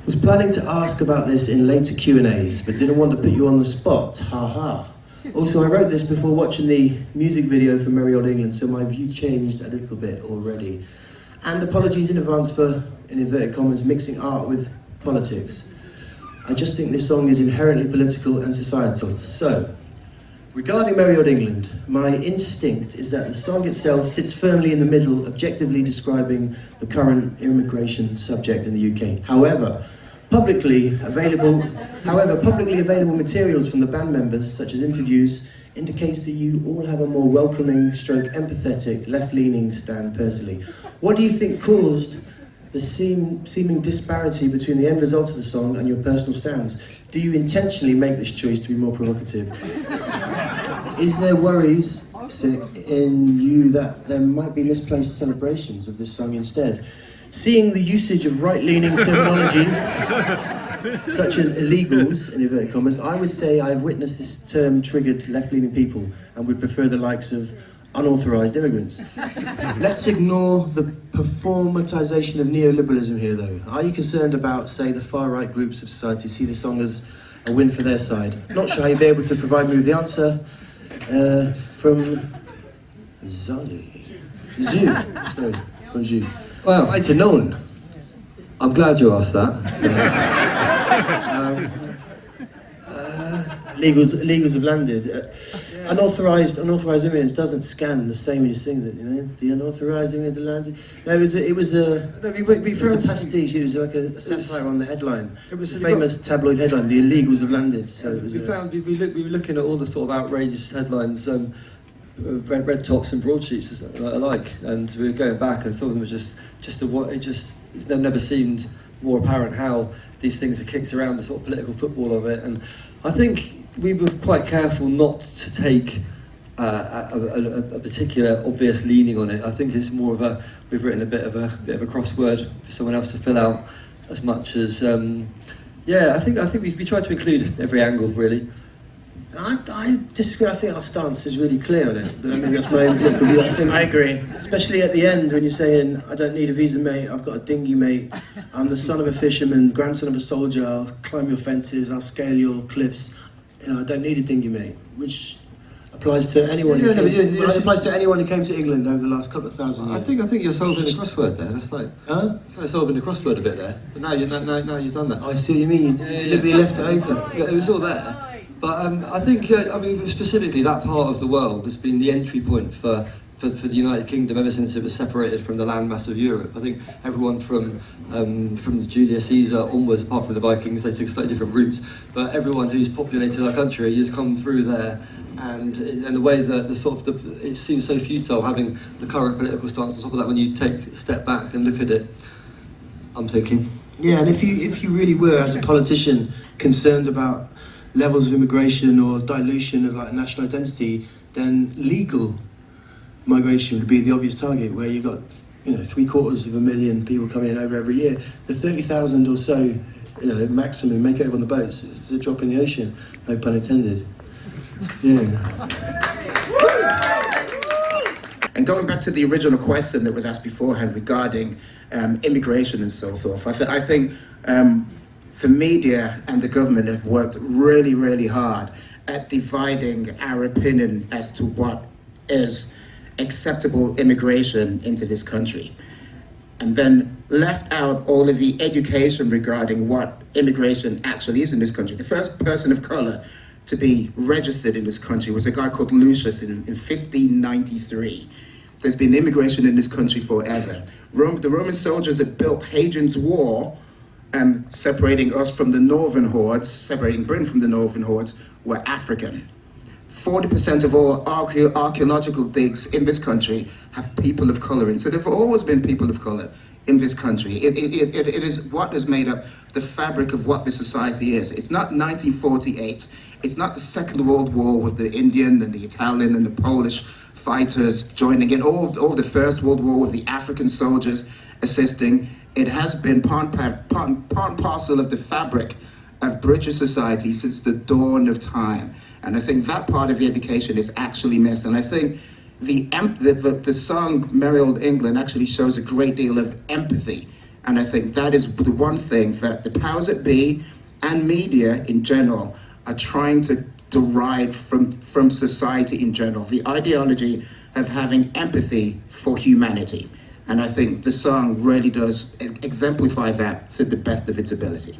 Was planning to ask about this in later Q&As, but didn't want to put you on the spot, haha. Also, I wrote this before watching the music video for Merry Old England, so my view changed a little bit already. And apologies in advance for, in inverted commas, mixing art with politics. I just think this song is inherently political and societal. So, regarding Merry Old England, my instinct is that the song itself sits firmly in the middle, objectively describing the current immigration subject in the UK. However, publicly available materials from the band members, such as interviews, indicates that you all have a more welcoming, empathetic, left-leaning stand personally. What do you think caused the seeming disparity between the end result of the song and your personal stands? Do you intentionally make this choice to be more provocative? Is there worries in you that there might be misplaced celebrations of this song instead? Seeing the usage of right-leaning terminology, such as illegals, in inverted commas, I would say I've witnessed this term triggered left-leaning people and would prefer the likes of unauthorised immigrants. Let's ignore the performatization of neoliberalism here, though. Are you concerned about, say, the far-right groups of society see the song as a win for their side? Not sure how you'll be able to provide me with the answer from Zali. Zoo. Sorry, from Zoo. Well, right to known. I'm glad you asked that. Illegals have landed. Unauthorised immigrants doesn't scan the same as thing that, you know, the unauthorised immigrants have landed. No, it was a pastiche. It was like a satire on the headline. It was a famous tabloid headline. The illegals have landed. So it was. We were looking at all the sort of outrageous headlines, red tops and broadsheets alike, and we were going back, and some of them were it's never seemed more apparent how these things are kicked around, the sort of political football of it. And I think we were quite careful not to take a particular obvious leaning on it. I think it's more of we've written a bit of a crossword for someone else to fill out, as much as I think we tried to include every angle, really. I disagree. I think our stance is really clear on it. But I mean, that's my own political view. I agree. Especially at the end when you're saying, I don't need a visa, mate, I've got a dinghy, mate. I'm the son of a fisherman, grandson of a soldier, I'll climb your fences, I'll scale your cliffs. You know, I don't need a dinghy, mate. Which applies to anyone who came to England over the last couple of thousand years. I think you're solving the crossword there. That's like, you're kind of solving the crossword a bit there. But now you've done that. I see what you mean. You deliberately left it open. Yeah, it was all there. But I think, specifically that part of the world has been the entry point for the United Kingdom ever since it was separated from the landmass of Europe. I think everyone from Julius Caesar onwards, apart from the Vikings, they took a slightly different route, but everyone who's populated our country has come through there, and the way that it seems so futile having the current political stance on top of that when you take a step back and look at it, I'm thinking. Yeah, and if you really were, as a politician, concerned about levels of immigration or dilution of like national identity, then legal migration would be the obvious target, where you've got 750,000 people coming in over every year. The 30,000 or so, maximum make it over on the boats. It's a drop in the ocean, no pun intended. Yeah. And going back to the original question that was asked beforehand regarding immigration and so forth, I think the media and the government have worked really, really hard at dividing our opinion as to what is acceptable immigration into this country, and then left out all of the education regarding what immigration actually is in this country. The first person of color to be registered in this country was a guy called Lucius in 1593. There's been immigration in this country forever. The Roman soldiers that built Hadrian's Wall, separating us from the northern hordes, separating Britain from the northern hordes, were African. 40% of all archaeological digs in this country have people of color in. So there have always been people of color in this country. It is what has made up the fabric of what this society is. It's not 1948. It's not the Second World War with the Indian and the Italian and the Polish fighters joining in, or the First World War with the African soldiers assisting. It has been part and parcel of the fabric of British society since the dawn of time. And I think that part of the education is actually missed. And I think the song Merry Old England actually shows a great deal of empathy And I think that is the one thing that the powers that be and media in general are trying to deride from society in general, the ideology of having empathy for humanity. And I think the song really does exemplify that to the best of its ability.